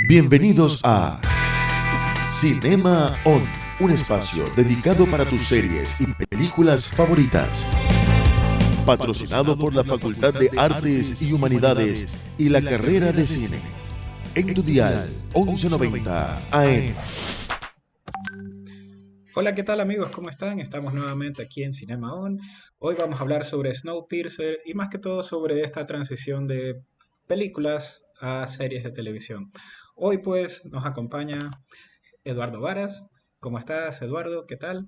Bienvenidos a Cinema On, un espacio dedicado para tus series y películas favoritas. Patrocinado por la Facultad de Artes y Humanidades y la carrera de Cine. En tu dial 1190 AM. Hola, ¿qué tal amigos? ¿Cómo están? Estamos nuevamente aquí en Cinema On. Hoy vamos a hablar sobre Snowpiercer y más que todo sobre esta transición de películas a series de televisión. Hoy pues nos acompaña Eduardo Varas. ¿Cómo estás, Eduardo? ¿Qué tal?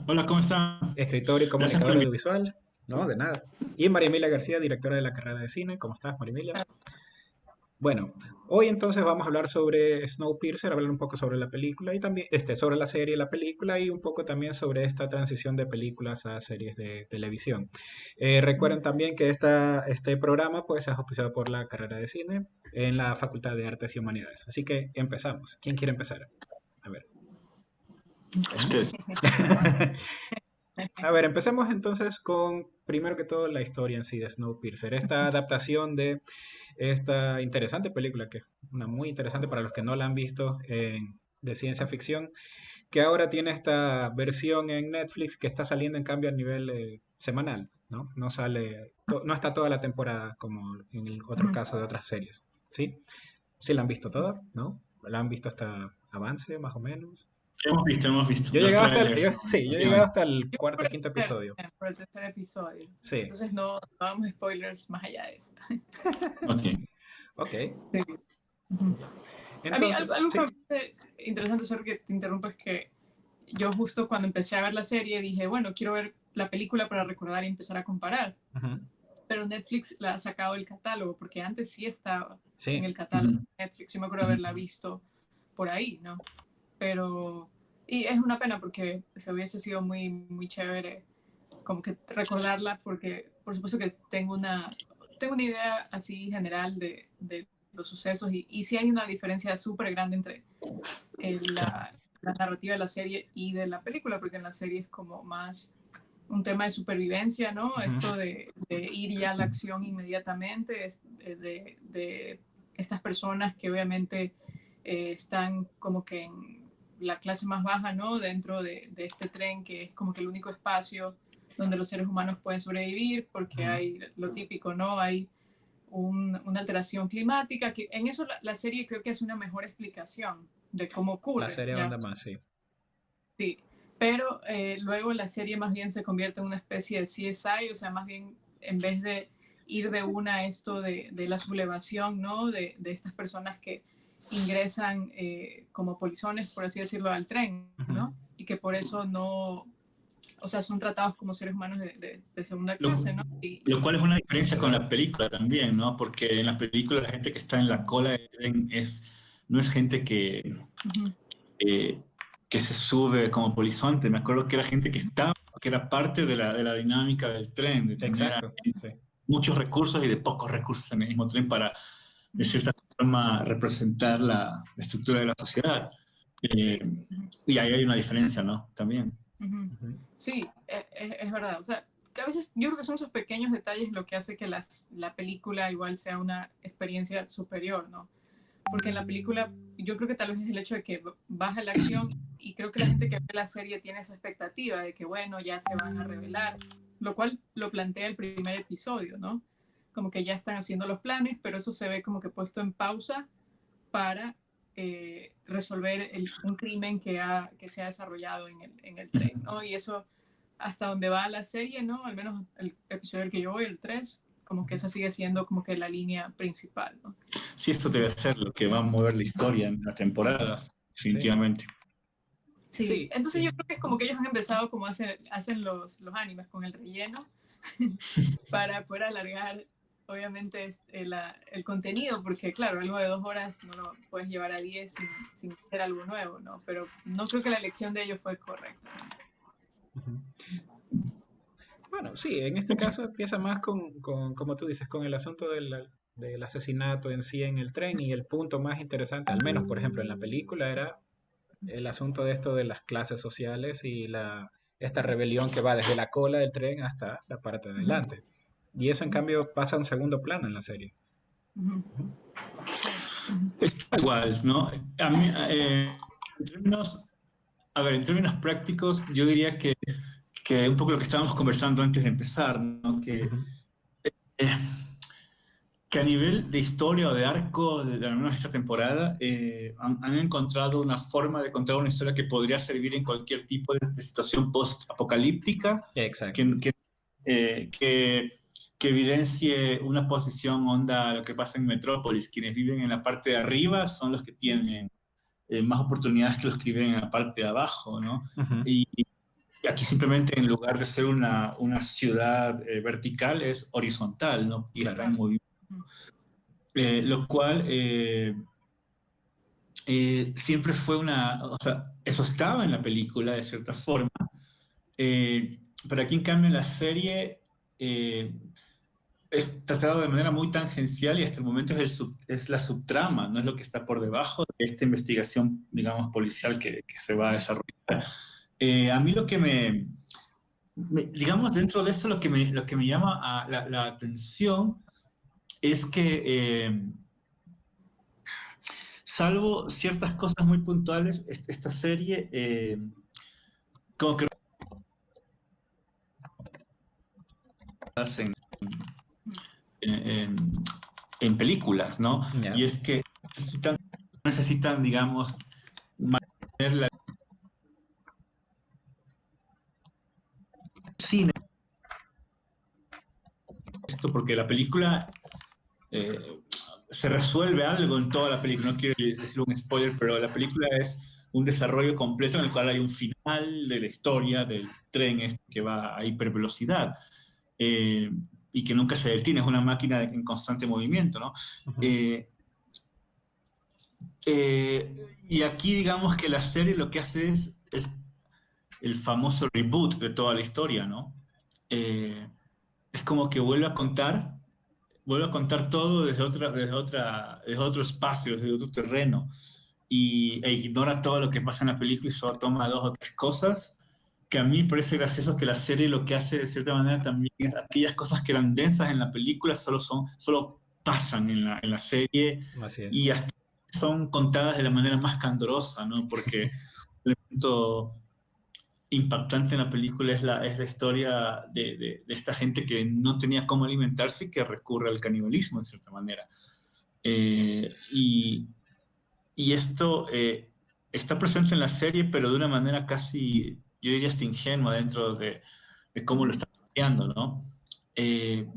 Hola, ¿cómo están? Escritor y Gracias por comunicador invitarme. audiovisual. No, de nada. Y María Emilia García, directora de la carrera de cine. ¿Cómo estás, María Emilia? Bueno, hoy entonces vamos a hablar sobre Snowpiercer, hablar un poco sobre la película y también sobre la serie y la película y un poco también sobre esta transición de películas a series de televisión. Recuerden también que este programa pues es auspiciado por la carrera de cine en la Facultad de Artes y Humanidades. Así que empezamos. ¿Quién quiere empezar? A ver. Ustedes. A ver, empecemos entonces con, primero que todo, la historia en sí de Snowpiercer. Esta adaptación de esta interesante película, que es una muy interesante para los que no la han visto, de ciencia ficción, que ahora tiene esta versión en Netflix que está saliendo en cambio a nivel semanal, ¿no? No sale, no está toda la temporada como en el otro caso de otras series, ¿sí? ¿Sí la han visto toda? ¿No? ¿La han visto hasta avance, más o menos? Hemos visto Yo he los llegado trailers. sí, yo he Sí, llegado hasta el Yo cuarto o quinto episodio. por el tercer episodio. Sí, Entonces no damos spoilers más allá de eso. ok. ok. Sí. Ujú. A mí Entonces, algo sí. que me parece interesante, solo que te interrumpo, es que yo justo cuando empecé a ver la serie dije, bueno, quiero ver la película para recordar y empezar a comparar. Ujú. Pero Netflix la ha sacado del catálogo, porque antes sí estaba en Sí, el catálogo Ujú. de Netflix. Yo me acuerdo haberla visto por ahí, ¿no? Pero, y es una pena porque se hubiese sido muy, muy chévere como que recordarla, porque por supuesto que tengo una idea así general de los sucesos y sí hay una diferencia súper grande entre la narrativa de la serie y de la película, porque en la serie es como más un tema de supervivencia, ¿no? ujú, Esto de ir ya a la acción inmediatamente, de estas personas que obviamente están como que en la clase más baja, ¿no? Dentro de este tren que es como que el único espacio donde los seres humanos pueden sobrevivir, porque ujú. hay lo típico, ¿no? Hay una alteración climática, que en eso la serie creo que es una mejor explicación de cómo La ocurre, serie ¿ya? onda más, sí. Sí, pero luego la serie más bien se convierte en una especie de CSI, o sea, más bien en vez de ir de una a esto de la sublevación, ¿no? De estas personas que ingresan como polizones, por así decirlo, al tren, Ujú. ¿no? Y que por eso no, o sea, son tratados como seres humanos de segunda Lo, clase, ¿no? lo cual es una diferencia con la película también, ¿no? Porque en la película la gente que está en la cola del tren no es gente Ujú. eh, que se sube como polizonte. Me acuerdo que era gente que era parte de la dinámica del tren, de tener Exacto, sí. muchos recursos y de pocos recursos en el mismo tren para, de cierta forma, representar la estructura de la sociedad. Eh, Ujú. y ahí hay una diferencia, ¿no? También. Ujú. Ujú. Sí, es verdad. O sea, que a veces yo creo que son esos pequeños detalles lo que hace que la película igual sea una experiencia superior, ¿no? Porque en la película yo creo que tal vez es el hecho de que baja la acción y creo que la gente que ve la serie tiene esa expectativa de que, bueno, ya se van a revelar, lo cual lo plantea el primer episodio, ¿no? Como que ya están haciendo los planes, pero eso se ve como que puesto en pausa para resolver un crimen que se ha desarrollado en el tren, ¿no? Y eso hasta donde va la serie, ¿no? Al menos el episodio al que yo voy, el 3 como que esa sigue siendo como que la línea principal, ¿no? Sí, esto debe ser lo que va a mover la historia en la temporada, Sí, definitivamente. Sí, sí, entonces sí. yo creo que es como que ellos han empezado como hacen los animes con el relleno para poder alargar obviamente el contenido, porque claro, algo de 2 horas no lo puedes llevar a 10 sin hacer algo nuevo, ¿no? Pero no creo que la elección de ellos fue correcta. Ujú. Bueno, sí, en este caso empieza más como tú dices, con el asunto del asesinato en sí en el tren y el punto más interesante, al menos por ejemplo en la película, era el asunto de esto de las clases sociales y esta rebelión que va desde la cola del tren hasta la parte de adelante. Y eso en cambio pasa a un segundo plano en la serie. Ujú. Ujú. Sí. Está igual, ¿no? A mí, en términos, a ver, en términos prácticos, yo diría que un poco lo que estábamos conversando antes de empezar, ¿no? Ujú. Eh, que a nivel de historia o de arco, de al menos esta temporada, han encontrado una forma de contar una historia que podría servir en cualquier tipo de situación post-apocalíptica, Exacto. que evidencie una posición onda a lo que pasa en Metrópolis. Quienes viven en la parte de arriba son los que tienen más oportunidades que los que viven en la parte de abajo, ¿no? Ujú. Y aquí simplemente en lugar de ser una ciudad vertical es horizontal, ¿no? Y está Claro. en movimiento. Lo cual siempre fue o sea, eso estaba en la película de cierta forma, pero aquí en cambio en la serie es tratado de manera muy tangencial y hasta el momento es la subtrama, no es lo que está por debajo de esta investigación, digamos, policial que se va a desarrollar. A mí lo que digamos, dentro de eso lo que me llama la atención es que salvo ciertas cosas muy puntuales, esta serie como que hacen en, en películas, ¿no? Ya. Y es que necesitan digamos, mantener la cine esto porque la película se resuelve algo en toda la película. No quiero decir un spoiler, pero la película es un desarrollo completo en el cual hay un final de la historia del tren este que va a hipervelocidad. Eh, y que nunca se detiene, es una máquina en constante movimiento, ¿no? Ujú. Eh, y aquí digamos que la serie lo que hace es el famoso reboot de toda la historia, ¿no? Eh, es como que vuelve a contar todo desde otro espacio, desde otro terreno, e ignora todo lo que pasa en la película y solo toma dos o tres cosas, que a mí me parece gracioso que la serie lo que hace de cierta manera también es aquellas cosas que eran densas en la película solo pasan en la serie Así es. y hasta son contadas de la manera más candorosa, ¿no? Porque el elemento impactante en la película es la historia de esta gente que no tenía cómo alimentarse y que recurre al canibalismo, de cierta manera. Eh, y, y esto está presente en la serie, pero de una manera casi, yo diría, hasta ingenua dentro de cómo lo está planteando, ¿no? Eh,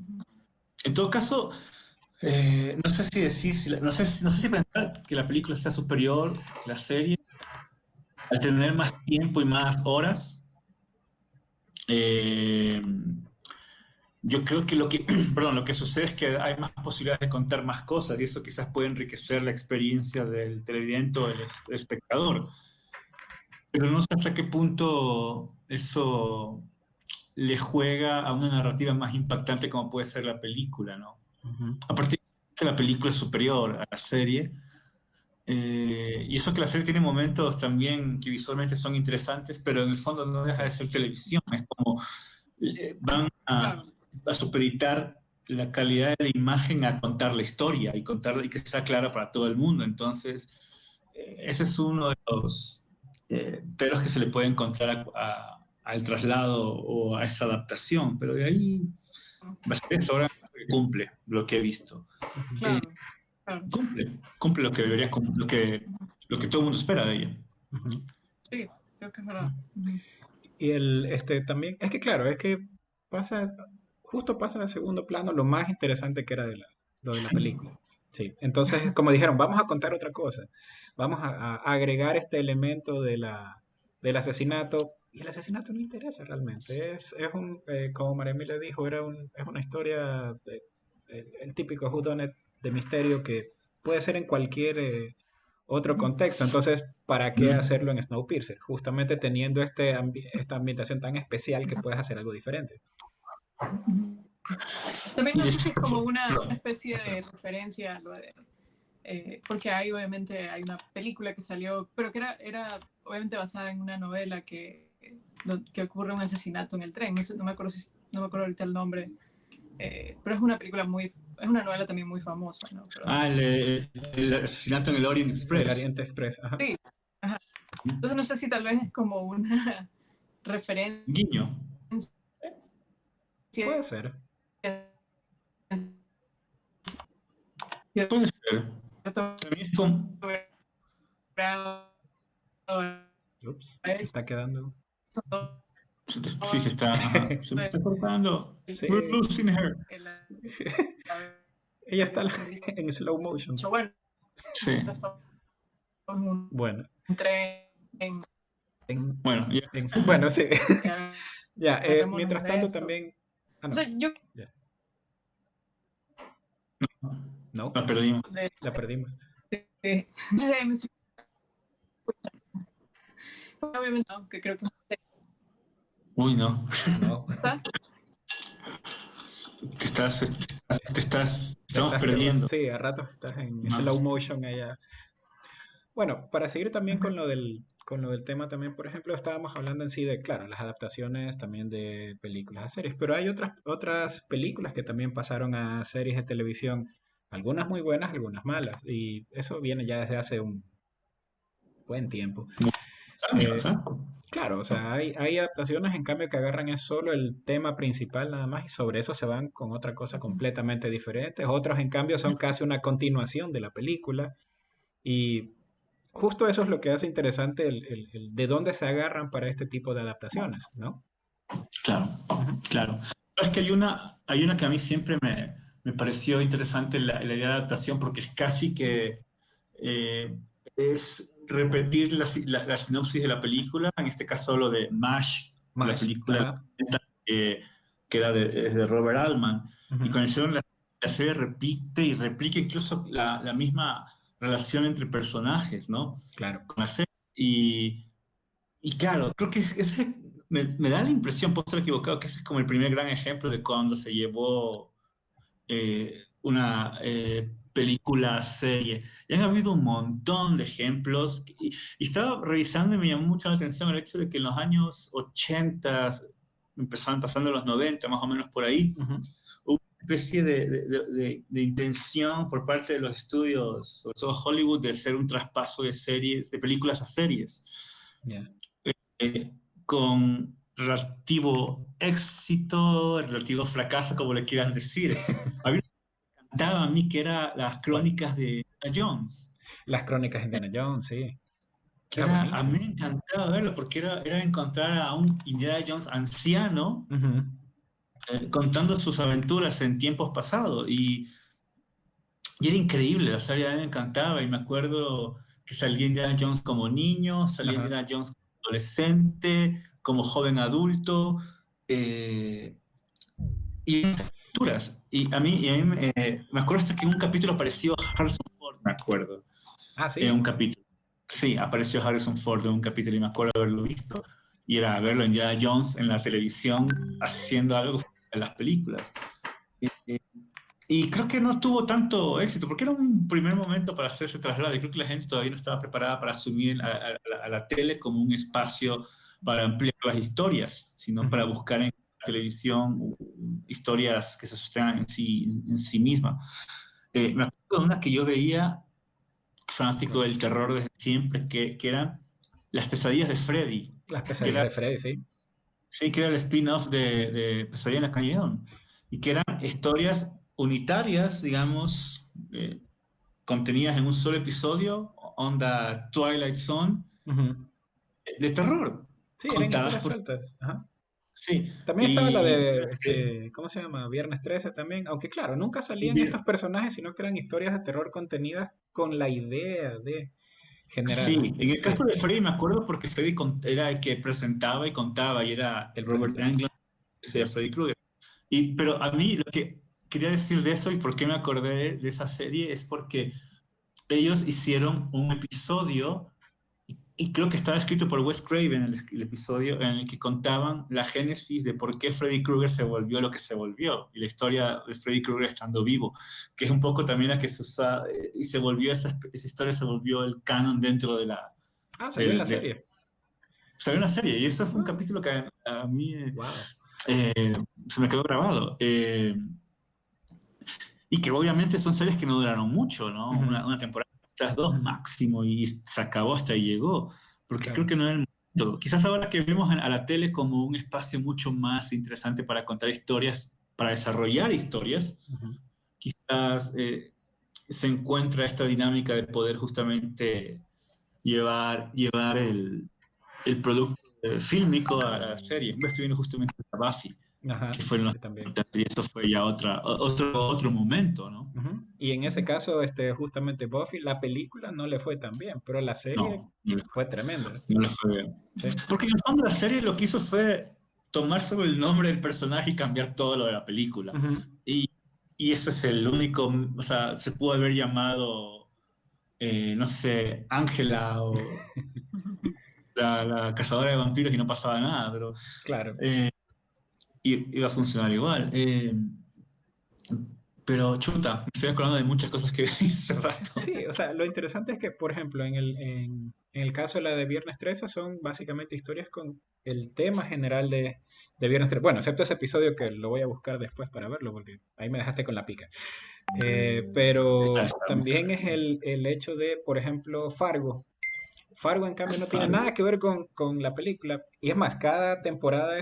en todo caso, no sé si decir, no sé si pensar que la película sea superior que la serie, al tener más tiempo y más horas. Eh, yo creo que perdón, lo que sucede es que hay más posibilidades de contar más cosas y eso quizás puede enriquecer la experiencia del televidente o del espectador. Pero no sé hasta qué punto eso le juega a una narrativa más impactante como puede ser la película, ¿no? Ujú. Aparte que la película es superior a la serie, y eso que la serie tiene momentos también que visualmente son interesantes, pero en el fondo no deja de ser televisión, es como van Claro. a supeditar la calidad de la imagen a contar la historia y contarla y que sea clara para todo el mundo. Entonces, ese es uno de los que se le puede encontrar al traslado o a esa adaptación, pero de ahí, bastante ahora cumple lo que he visto. Eh, Claro, claro. cumple lo que debería, lo que todo el mundo espera de ella. Ujú. Sí, creo que es verdad. Ujú. Y también, es que claro, es que pasa, justo pasa a segundo plano lo más interesante que era lo de la película. Sí, entonces, como dijeron, vamos a contar otra cosa. Vamos a agregar este elemento del asesinato. Y el asesinato no interesa realmente. Como María Emilia dijo, es una historia, el típico whodunit de misterio que puede ser en cualquier otro contexto. Entonces, ¿para qué Mm. hacerlo en Snowpiercer? Justamente teniendo esta ambientación tan especial que puedes hacer algo diferente. También Y no de sé si es cierta como forma, una especie de referencia a lo de, porque hay obviamente hay una película que salió, pero que era obviamente basada en una novela que ocurre un asesinato en el tren. No sé, no me acuerdo ahorita el nombre, pero es una película muy es una novela también muy famosa, ¿no? Pero, El asesinato en el Orient El Express. Oriente Express. Ajá. sí, ajá. Entonces no sé si tal vez es como una referencia Guiño. Puede ser. Puede ser. cierto También es como... grado Ups, a se está quedando. Sí, se está... Ajá, se me está cortando. Sí. We're losing her. Ella está en slow motion. Bueno, Sí. estamos en un Bueno, tren. Bueno, ya. bueno, sí. Ya, Agarrémonos mientras de tanto eso. también... Ah, O no, sea, yo ya. No, La perdimos. la perdimos. Obviamente, no, que creo que Uy, no. No, ¿sabes? Estamos perdiendo. Sí, a ratos estás en No. slow motion allá. Bueno, para seguir también con lo del tema también, por ejemplo, estábamos hablando en sí de, claro, las adaptaciones también de películas a series, pero hay otras películas que también pasaron a series de televisión, algunas muy buenas, algunas malas, y eso viene ya desde hace un buen tiempo. Años, Eh, ¿eh? claro, o sea, hay adaptaciones en cambio que agarran es solo el tema principal nada más y sobre eso se van con otra cosa completamente diferente. Otros en cambio son casi una continuación de la película y justo eso es lo que hace interesante el de dónde se agarran para este tipo de adaptaciones, ¿no? Claro, Ujú. claro. Es que hay una que a mí siempre me pareció interesante la idea de adaptación porque es casi que eh, es repetir la sinopsis de la película, en este caso lo de MASH, la Mash, película ajá. que, que era es de Robert Altman, y Ujú. cuando hicieron la serie repite y replica incluso la misma relación entre personajes, ¿no? Claro. Con la serie. Y claro, creo que ese me da la impresión, puedo estar equivocado, que ese es como el primer gran ejemplo de cuando se llevó una película, serie. Y han habido un montón de ejemplos. Y estaba revisando y me llamó mucho la atención el hecho de que en los años 80, empezaron pasando los 90, más o menos por ahí, Ujú. hubo una especie de intención por parte de los estudios, sobre todo Hollywood, de hacer un traspaso de series, de películas a series Ya. eh, con relativo éxito, relativo fracaso, como le quieran decir. Había una que me encantaba a mí que era las ¿Cuál? crónicas de Indiana Jones, Las crónicas de Indiana Jones, sí. que Era a mí me buenísimo. encantaba verlo porque era encontrar a un Indiana Jones anciano Ujú. contando sus aventuras en tiempos pasados y era increíble, la serie a mí me encantaba y me acuerdo que salía Indiana Jones como niño, salía Ajá. Indiana Jones como adolescente, como joven adulto, eh, y esas aventuras. Y a mí me acuerdo hasta que en un capítulo apareció Harrison Ford, me acuerdo, Ah, en un sí. capítulo. Sí, apareció Harrison Ford en un capítulo y me acuerdo haberlo visto. Y era verlo en Indiana Jones en la televisión haciendo algo en las películas. Y, y creo que no tuvo tanto éxito, porque era un primer momento para hacer ese traslado. Y creo que la gente todavía no estaba preparada para asumir a la tele como un espacio para ampliar las historias, sino para Ujú. buscar en la televisión historias que se sostengan en sí misma. Me acuerdo de una que yo veía, fanático ¿Cuál? del terror desde siempre, que eran Las pesadillas de Freddy, Las que pesadillas era, de Freddy, sí. sí, que era el spin-off de Pesadilla en la calle Elm, y que eran historias unitarias, digamos, contenidas en un solo episodio, onda Twilight Zone, Ujú. de terror, Sí, eran contadas historias por... sueltas. Ajá. Sí, También estaba la de, ¿cómo se llama? Viernes 13 también. Aunque claro, nunca salían estos personajes, sino que eran historias de terror contenidas con la idea de sí, generar. en el Sí, caso de Freddy me acuerdo porque Freddy era el que presentaba y contaba y era el Robert presentador. Englund, que sea Freddy Krueger. Pero a mí lo que quería decir de eso y por qué me acordé de esa serie es porque ellos hicieron un episodio y creo que estaba escrito por Wes Craven el episodio en el que contaban la génesis de por qué Freddy Krueger se volvió lo que se volvió y la historia de Freddy Krueger estando vivo, que es un poco también la que se usa y se volvió esa historia se volvió el canon dentro de la Ah, salió en la del serie. salió una serie y eso fue un Ah, capítulo que a mí wow. eh, se me quedó grabado. y que obviamente son series que no duraron mucho, ¿no? Ujú. Una temporada, quizás dos máximo, y se acabó hasta ahí llegó, porque creo Claro. que no era el momento. Quizás ahora que vemos a la tele como un espacio mucho más interesante para contar historias, para desarrollar historias, Ujú. quizás se encuentra esta dinámica de poder justamente llevar el producto fílmico a la serie. Me estoy viendo justamente a Buffy, que Ajá, fue en los yo también. 70, y eso fue ya otro momento, ¿no? Ujú. Y en ese caso, justamente Buffy, la película no le fue tan bien, pero la serie No, no le fue tremenda. no le fue bien. Sí. Porque en el fondo la serie lo que hizo fue tomar solo el nombre del personaje y cambiar todo lo de la película. Ujú. Y, y ese es el único, o sea, se pudo haber llamado, no sé, Ángela o la cazadora de vampiros y no pasaba nada, pero Claro. eh, iba a funcionar igual. Pero chuta, me estoy acordando de muchas cosas que vi hace rato. Sí, o sea, lo interesante es que, por ejemplo, en el caso de la de Viernes 13 son básicamente historias con el tema general de Viernes 13. Bueno, excepto ese episodio que lo voy a buscar después para verlo, porque ahí me dejaste con la pica. Pero Está muy también es el hecho de, por ejemplo, Fargo. Fargo, en cambio, no tiene fan. nada que ver con la película. Y es más, cada temporada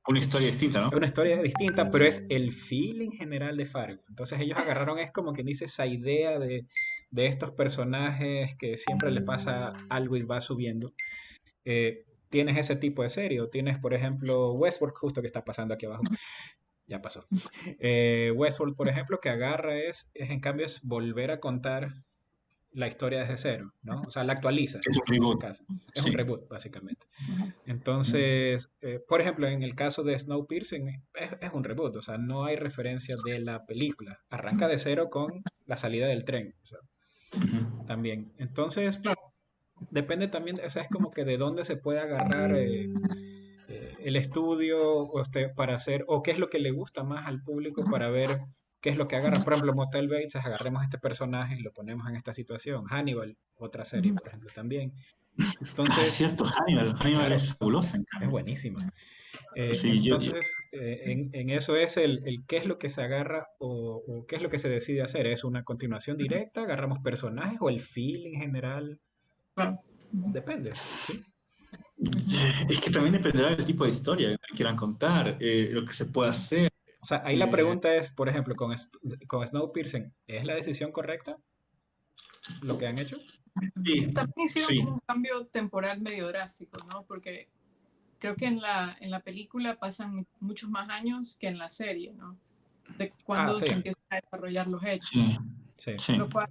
Una historia distinta, es ¿no? una historia distinta, pero es el feeling general de Fargo. Entonces ellos agarraron, es como quien dice, esa idea de estos personajes que siempre les pasa algo y va subiendo. Tienes ese tipo de serie, o tienes, por ejemplo, Westworld, justo que está pasando aquí abajo. Ya pasó. Westworld, por ejemplo, que agarra es en cambio es volver a contar la historia desde cero, ¿no? O sea, la actualiza Es un en ese reboot, caso. Es un sí. reboot, básicamente. Entonces, por ejemplo, en el caso de Snowpiercer, es un reboot, o sea, no hay referencia de la película. Arranca de cero con la salida del tren, o sea, Ujú. también. Entonces, depende también, o sea, es como que de dónde se puede agarrar el estudio para hacer, o qué es lo que le gusta más al público para ver qué es lo que agarra. Por ejemplo, Motel Bates, agarremos este personaje y lo ponemos en esta situación. Hannibal, otra serie, por ejemplo, también. Ah, es Entonces, cierto, Hannibal. Hannibal claro, es fabulosa, en es cambio. buenísima. Sí, Entonces, en eso es el qué es lo que se agarra o qué es lo que se decide hacer. ¿Es una continuación directa? ¿Agarramos personajes o el feeling general? Claro. Depende, ¿sí? es que también dependerá del tipo de historia que quieran contar, lo que se pueda hacer. O sea, ahí la Eh, pregunta es, por ejemplo, con Snowpiercer, ¿es la decisión correcta lo que han hecho? sí, También hicieron sí, como un cambio temporal medio drástico, ¿no? Porque creo que en la película pasan muchos más años que en la serie, ¿no? De Ah, cuando se sí, empiezan a desarrollar los hechos. sí, sí. sí. Lo cual,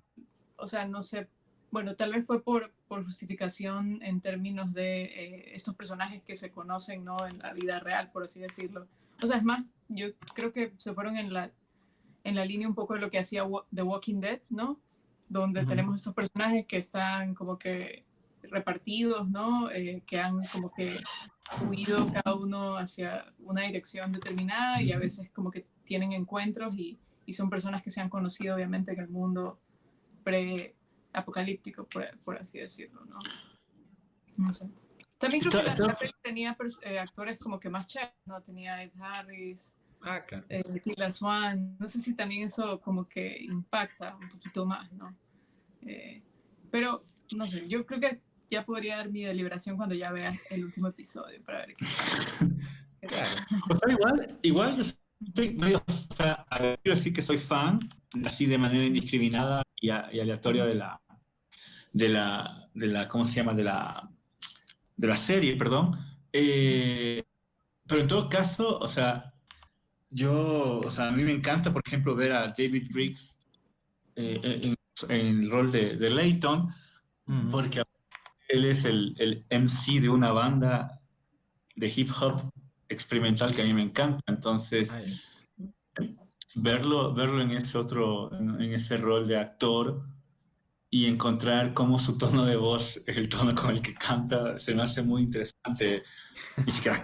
o sea, no sé, bueno, tal vez fue por justificación en términos de estos personajes que se conocen, ¿no? En la vida real, por así decirlo. O sea, es más, yo creo que se fueron en la línea un poco de lo que hacía The Walking Dead, ¿no? Donde Ujú, tenemos estos personajes que están como que repartidos, ¿no? Que han como que huido cada uno hacia una dirección determinada y a veces como que tienen encuentros y son personas que se han conocido obviamente en el mundo pre-apocalíptico, por así decirlo, ¿no? No sé. También creo que la peli tenía actores como que más chéveres, ¿no? Tenía Ed Harris, ah, claro. Tilda Swan, no sé si también eso como que impacta un poquito más, ¿no? Eh, pero, no sé, yo creo que ya podría dar mi deliberación cuando ya vea el último episodio para ver qué tal. Claro. O sea, igual yo estoy medio, o sea, quiero decir que soy fan, así de manera indiscriminada y aleatoria ¿cómo se llama? De la serie, perdón. Pero en todo caso, o sea, o sea, a mí me encanta, por ejemplo, ver a David Riggs en el rol de Leighton, Ujú. porque él es el MC de una banda de hip hop experimental que a mí me encanta. Ah, Entonces, ya. verlo en ese rol de actor y encontrar cómo su tono de voz es el tono con el que canta, se me hace muy interesante. Y si quieres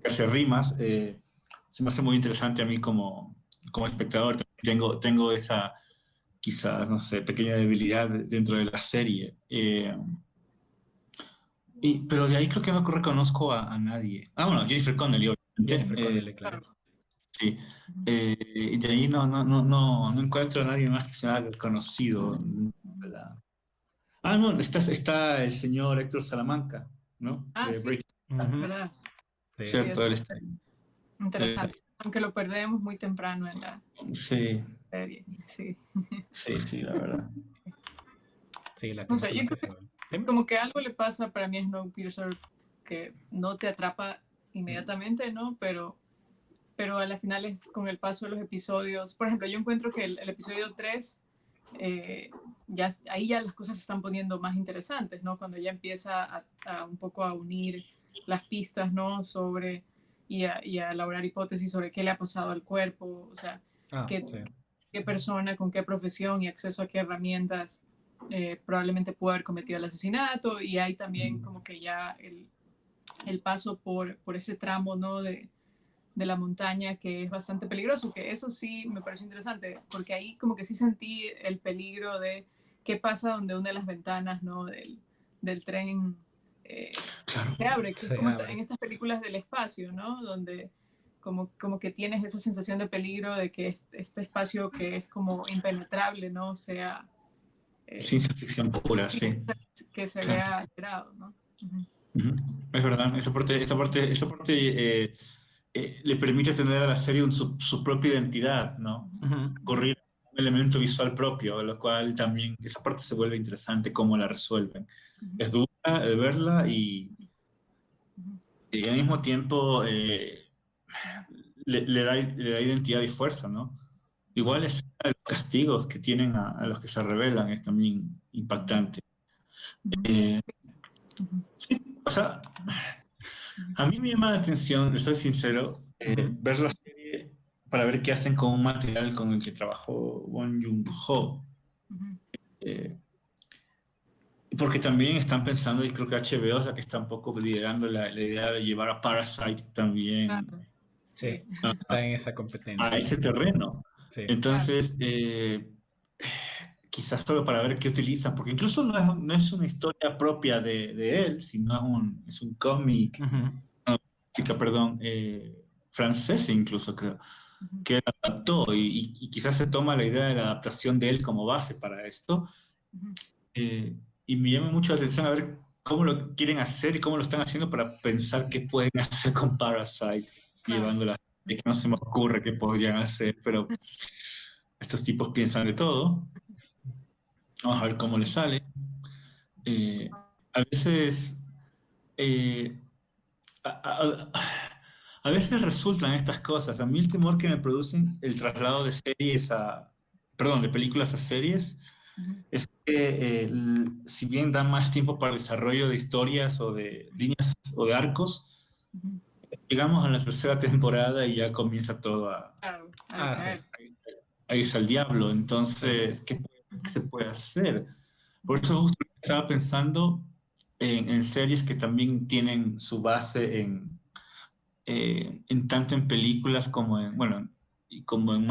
hacer rimas, se me hace muy interesante a mí como espectador. Tengo esa, quizás, no sé, pequeña debilidad dentro de la serie. Pero de ahí creo que no reconozco a nadie. Ah, bueno, Jennifer Connelly, obviamente. Jennifer Connelly, claro. Sí. Y de ahí no encuentro a nadie más que sea conocido. La- Ah, no, está el señor Héctor Salamanca, ¿no? Ah, De sí, Breaking, Ujú. ¿verdad? Sí. Sí, ¿cierto? es Él está ahí. Él está interesante. Aunque lo perdemos muy temprano en la ahí. Sí, serie. Sí. sí, la verdad. Sí, No sé, yo lastimosamente creo se que va. Dime. como que algo le pasa para mí a Snowpiercer que no te atrapa inmediatamente, ¿no? Pero a la final es con el paso de los episodios. Por ejemplo, yo encuentro que el episodio 3 ya, ahí ya las cosas se están poniendo más interesantes, ¿no? Cuando ya empieza a un poco a unir las pistas, ¿no? Sobre y a elaborar hipótesis sobre qué le ha pasado al cuerpo, o sea, Ah, qué, sí. qué persona, con qué profesión y acceso a qué herramientas probablemente pudo haber cometido el asesinato. Y hay también como que ya el paso por ese tramo, ¿no? De la montaña que es bastante peligroso, que eso sí me pareció interesante, porque ahí como que sí sentí el peligro de qué pasa donde una de las ventanas, ¿no? Del tren Claro. se abre, que es Se como abre. en estas películas del espacio, ¿no? Donde como que tienes esa sensación de peligro de que este espacio que es como impenetrable, ¿no? Sea eh, Ciencia ficción pura, sí. que se Claro. vea alterado, ¿no? Ujú. Ujú. Es verdad, esa parte le permite tener a la serie su propia identidad, ¿no? Ujú. Correr un elemento visual propio, lo cual también, esa parte se vuelve interesante cómo la resuelven. Ujú. Es dura de verla Ujú. y al mismo tiempo le da identidad y fuerza, ¿no? Igual es los castigos que tienen a los que se rebelan es también impactante. Ujú. Eh, Ujú. sí, o sea, a mí me llama la atención, le soy sincero, Ujú. ver la serie para ver qué hacen con un material con el que trabajó Won Jung-ho. Ujú. Eh, porque también están pensando, y creo que HBO es la que está un poco liderando la idea de llevar a Parasite también Claro, Sí, sí, está en esa a competencia. ese terreno. Sí. claro. Entonces, quizás solo para ver qué utilizan, porque incluso no es una historia propia de él, sino es un cómic, Ujú. chica, perdón, francés incluso creo, Ujú. que él adaptó y quizás se toma la idea de la adaptación de él como base para esto. Ujú. eh, y me llama mucho la atención a ver cómo lo quieren hacer y cómo lo están haciendo para pensar qué pueden hacer con Parasite, Claro. llevándola, que no se me ocurre qué podrían hacer, pero estos tipos piensan de todo. Vamos a ver cómo les sale. Eh, a veces, eh, a veces resultan estas cosas. A mí el temor que me producen el traslado de series perdón, de películas a series, Ujú. es que si bien da más tiempo para el desarrollo de historias o de líneas o de arcos, Ujú. llegamos a la tercera temporada y ya comienza todo Claro, a Ah, sí, decaer. a irse al diablo. sí. Entonces, ¿qué Ujú. se puede hacer? Por Ujú. eso justo estaba pensando en series que también tienen su base en tanto en películas como bueno, y como en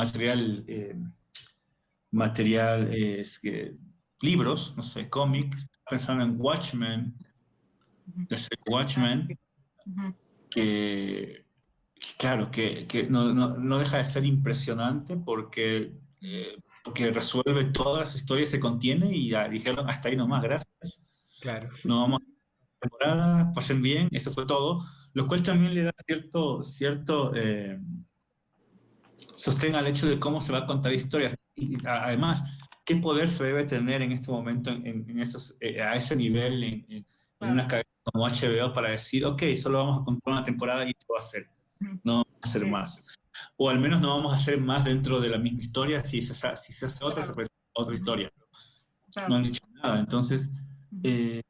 libros, no sé, cómics. Pensando en Watchmen, Ujú. la serie Ah, sí. Watchmen, Ujú. que claro, que no deja de ser impresionante porque resuelve todas las historias que contiene y ya dijeron hasta ahí nomás, gracias. Claro. No vamos a temporada, pasen bien, eso fue todo, lo cual también le da cierto sostén al hecho de cómo se va a contar historias. Y además, ¿qué poder se debe tener en este momento a ese nivel en Claro. una cadena como HBO para decir, ok, solo vamos a contar una temporada y esto va a ser, Ujú. no vamos a hacer Sí, más? O al menos no vamos a hacer más dentro de la misma historia, si se hace otra, se claro. puede hacer otra Ujú. historia. No Claro. han dicho nada, entonces... Ujú. eh,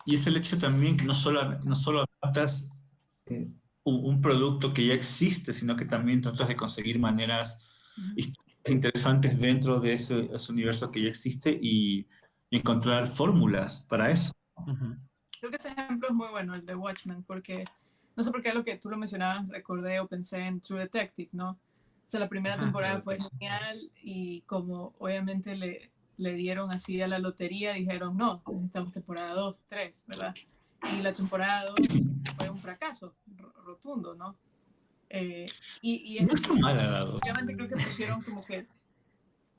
y es el hecho también que no solo adaptas eh, un producto que ya existe, sino que también tratas de conseguir maneras Ujú. interesantes dentro de ese universo que ya existe y encontrar fórmulas para eso. Ujú. Creo que ese ejemplo es muy bueno, el de Watchmen, porque no sé por qué lo que tú lo mencionabas, recordé o pensé en True Detective, ¿no? O sea, la primera Ajá, True temporada fue Detective. genial y como obviamente le dieron así a la lotería, dijeron, no, necesitamos temporada 2 3, ¿verdad? Y la temporada 2 fue un fracaso rotundo, ¿no? Y No está mal dado. obviamente creo que pusieron como que,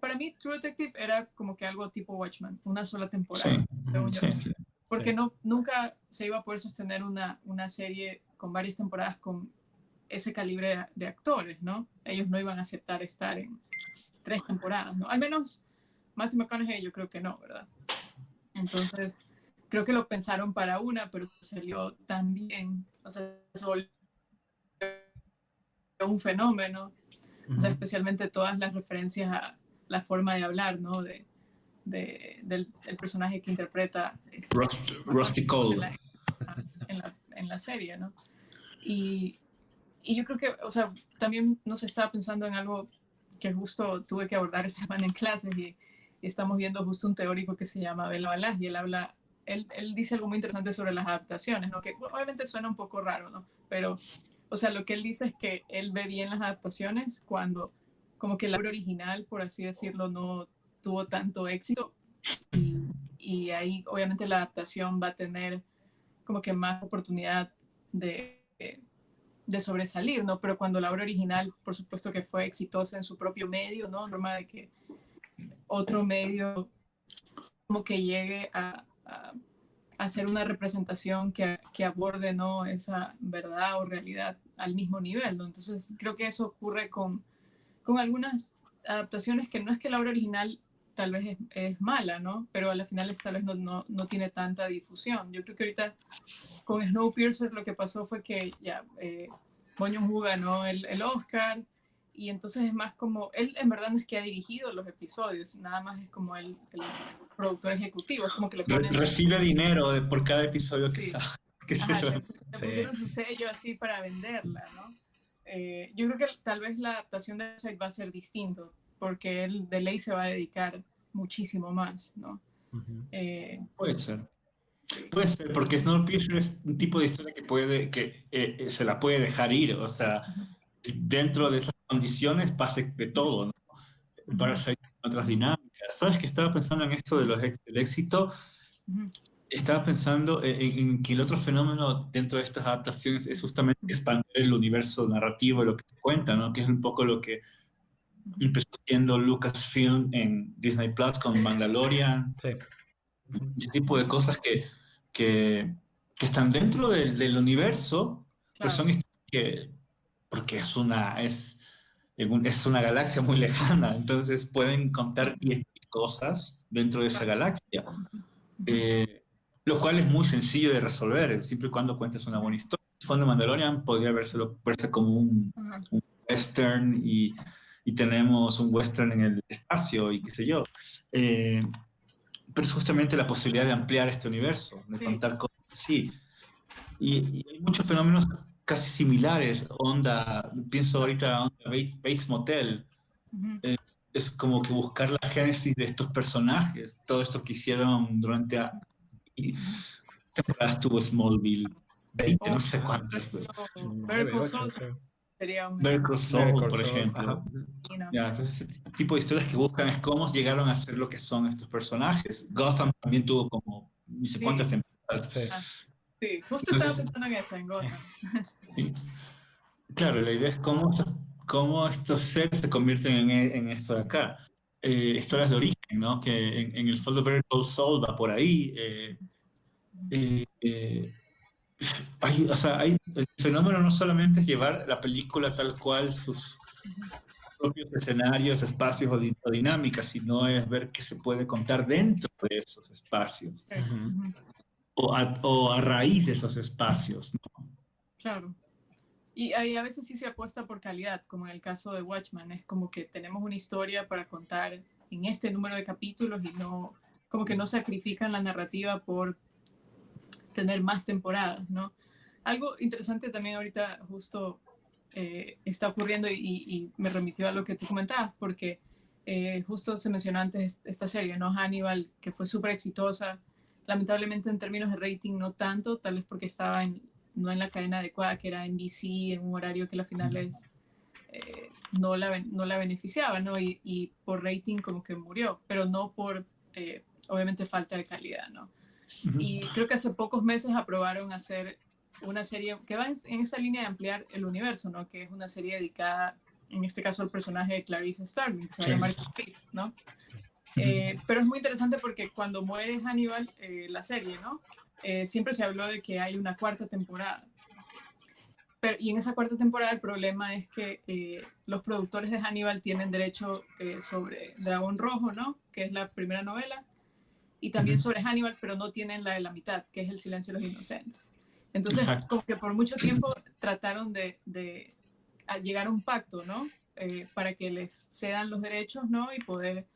para mí True Detective era como que algo tipo Watchmen, una sola temporada, Sí, según yo. sí. Porque Sí. nunca se iba a poder sostener una serie con varias temporadas con ese calibre de actores, ¿no? Ellos no iban a aceptar estar en 3 temporadas, ¿no? Al menos Matthew McConaughey yo creo que no, ¿verdad? Entonces, creo que lo pensaron para una, pero salió tan bien, o sea, se volvió un fenómeno, o sea, especialmente todas las referencias a la forma de hablar, ¿no? Del personaje que interpreta Rusty Cole. en la serie, ¿no? Y, y yo creo que, o sea, también nos estaba pensando en algo que justo tuve que abordar esta semana en clases y estamos viendo justo un teórico que se llama Bela Balaz y él dice algo muy interesante sobre las adaptaciones, ¿no? Que obviamente suena un poco raro, ¿no? Pero, o sea, lo que él dice es que él ve bien las adaptaciones cuando como que la obra original, por así decirlo, no tuvo tanto éxito y ahí obviamente la adaptación va a tener como que más oportunidad de, de sobresalir, ¿no? Pero cuando la obra original, por supuesto que fue exitosa en su propio medio, ¿no? Norma de que otro medio como que llegue a hacer una representación que aborde, ¿no? Esa verdad o realidad al mismo nivel, ¿no? Entonces creo que eso ocurre con algunas adaptaciones que no es que la obra original tal vez es mala, ¿no? Pero a la final tal vez no tiene tanta difusión. Yo creo que ahorita con Snowpiercer lo que pasó fue que ya Bong Joon-ho ganó el Oscar y entonces es más como, él en verdad no es que ha dirigido los episodios, nada más es como el productor ejecutivo, es como que le ponen Recibe dinero por cada episodio sí, que se ajá, lo... le pusieron su sello así para venderla, ¿no? Yo creo que tal vez la adaptación de Side va a ser distinto, porque él de ley se va a dedicar muchísimo más, ¿no? Puede ser. Sí. Puede ser, porque Snowpiercer es un tipo de historia que se la puede dejar ir, o sea, dentro de esas condiciones pase de todo, ¿no? Para salir otras dinámicas. ¿Sabes que estaba pensando en esto del éxito? Estaba pensando en que el otro fenómeno dentro de estas adaptaciones es justamente expandir el universo narrativo de lo que se cuenta, ¿no? Que es un poco lo que empezó haciendo Lucasfilm en Disney Plus con Mandalorian, Sí. ese tipo de cosas que están dentro del universo, pero Claro, son historias porque es una galaxia muy lejana, entonces pueden contar 10 cosas dentro de esa claro. galaxia, eh, lo cual es muy sencillo de resolver, siempre y cuando cuentes una buena historia. El fondo Mandalorian podría verse como un western y tenemos un western en el espacio y qué sé yo. Pero es justamente la posibilidad de ampliar este universo, de Sí. contar cosas así. Y hay muchos fenómenos casi similares, pienso ahorita onda Bates Motel, es como que buscar la génesis de estos personajes, todo esto que hicieron durante y temporadas tuvo Smallville, 20, O no sé cuántas, pero Better 9, Call 8, Saul sí. sería un Better ejemplo. Call Better Saul, Call por Saul, ejemplo. ajá. Y no. Ya, entonces, ese tipo de historias que buscan es cómo llegaron a ser lo que son estos personajes. Gotham también tuvo como ni sé cuántas Sí, temporadas. Sí. ah, sí, justo estaba Entonces, pensando en eso, en Gotham. sí, claro, la idea es cómo estos seres se convierten en esto de acá. Historias de origen, ¿no? Que en el fondo Better Call Saul va por ahí. Eh, eh, o sea, el fenómeno no solamente es llevar la película tal cual sus propios escenarios, espacios o dinámicas, sino es ver qué se puede contar dentro de esos espacios Ujú. o a raíz de esos espacios, ¿no? Claro. Y ahí a veces sí se apuesta por calidad, como en el caso de Watchmen. Es como que tenemos una historia para contar en este número de capítulos y no, como que no sacrifican la narrativa por tener más temporadas, ¿no? Algo interesante también ahorita justo está ocurriendo y me remitió a lo que tú comentabas, porque justo se mencionó antes esta serie, ¿no? Hannibal, que fue súper exitosa. Lamentablemente en términos de rating no tanto, tal vez porque estaba no en la cadena adecuada, que era NBC, en un horario que a la final no la beneficiaba, ¿no? Y por rating como que murió, pero no por, obviamente, falta de calidad, ¿no? Ujú. Y creo que hace pocos meses aprobaron hacer una serie que va en esta línea de ampliar el universo, ¿no? Que es una serie dedicada, en este caso, al personaje de Clarice Starling, que se va a llamar Clarice, ¿no? Pero es muy interesante porque cuando muere Hannibal, la serie, ¿no? Siempre se habló de que hay una cuarta temporada. Y en esa cuarta temporada el problema es que los productores de Hannibal tienen derecho sobre Dragón Rojo, ¿no? Que es la primera novela, y también sobre Hannibal, pero no tienen la de la mitad, que es El silencio de los inocentes. Entonces, como que por mucho tiempo trataron de llegar a un pacto, ¿no? Para que les cedan los derechos, ¿no? Y poder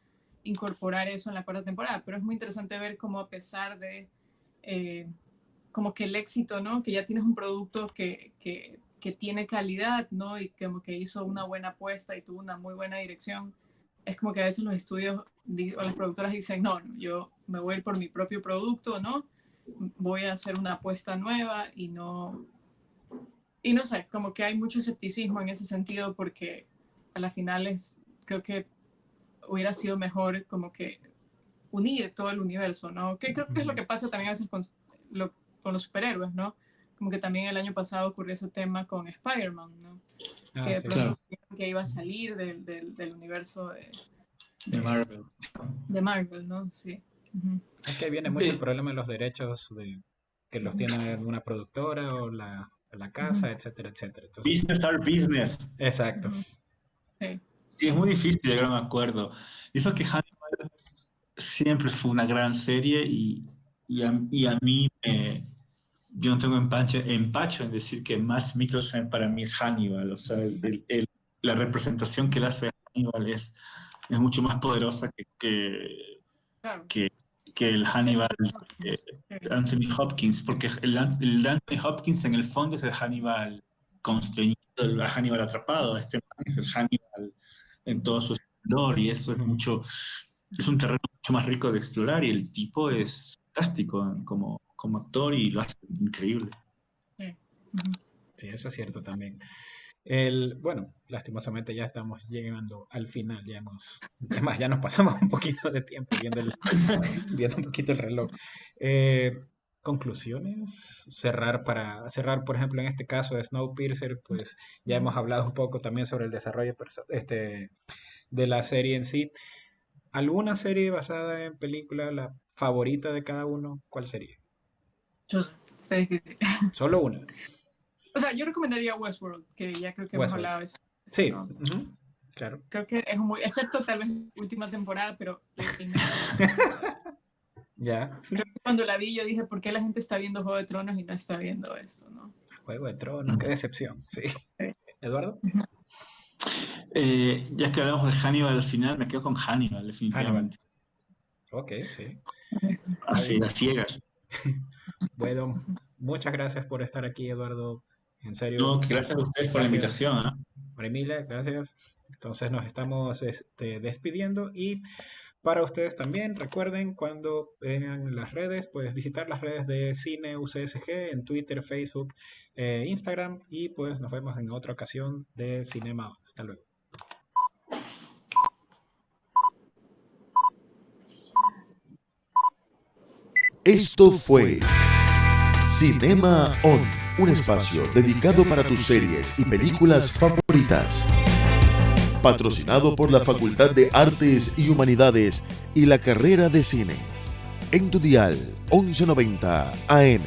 incorporar eso en la cuarta temporada. Pero es muy interesante ver cómo, a pesar de como que el éxito, ¿no? Que ya tienes un producto que tiene calidad, ¿no? Y como que hizo una buena apuesta y tuvo una muy buena dirección. Es como que a veces los estudios o las productoras dicen, no, yo me voy a ir por mi propio producto, ¿no? Voy a hacer una apuesta nueva y no sé, como que hay mucho escepticismo en ese sentido, porque a la final creo que hubiera sido mejor como que unir todo el universo, ¿no? Que creo que es lo que pasa también a veces con los superhéroes, ¿no? Como que también el año pasado ocurrió ese tema con Spider-Man, ¿no? Que de pronto que iba a salir del universo de Marvel. De Marvel, ¿no? Sí. Es que viene mucho el problema de los derechos que los tiene una productora o la casa, etcétera, etcétera. Entonces, Business are business. Exacto. Sí, es muy difícil llegar a un acuerdo. Eso que Hannibal siempre fue una gran serie y a mí yo no tengo empacho en decir que Mads Mikkelsen para mí es Hannibal. O sea, la representación que él hace de Hannibal es mucho más poderosa que el Hannibal Anthony Hopkins, porque el Anthony Hopkins en el fondo es el Hannibal constreñido, el Hannibal atrapado. Este man es el Hannibal en todo su esplendor, y eso es un terreno mucho más rico de explorar, y el tipo es fantástico como actor y lo hace increíble. Sí, eso es cierto también. Bueno, lastimosamente ya estamos llegando al final, ya nos pasamos un poquito de tiempo viendo un poquito el reloj. Conclusiones, para cerrar, por ejemplo, en este caso de Snowpiercer, pues ya hemos hablado un poco también sobre el desarrollo de la serie en sí. ¿Alguna serie basada en película, la favorita de cada uno, cuál sería? Yo sé que sí. Solo una. O sea, yo recomendaría Westworld, que ya creo que hemos hablado de eso. Sí, ¿no? Claro. Creo que es excepto tal vez la última temporada, pero ya. Creo que cuando la vi yo dije, ¿por qué la gente está viendo Juego de Tronos y no está viendo esto, no? Juego de Tronos, qué decepción, sí. ¿Eduardo? Ya que hablamos de Hannibal al final, me quedo con Hannibal, definitivamente. Ok, sí. Así, las ciegas. Bueno, muchas gracias por estar aquí, Eduardo. En serio. No, gracias a ustedes por la invitación. María, gracias. Entonces nos estamos despidiendo, y para ustedes también, recuerden, cuando vengan las redes, pues visitar las redes de Cine UCSG en Twitter, Facebook, Instagram, y pues nos vemos en otra ocasión de Cinema On. Hasta luego. Esto fue Cinema On, un espacio dedicado para tus series y películas favoritas. Patrocinado por la Facultad de Artes y Humanidades y la carrera de Cine. En tu dial 1190 AM.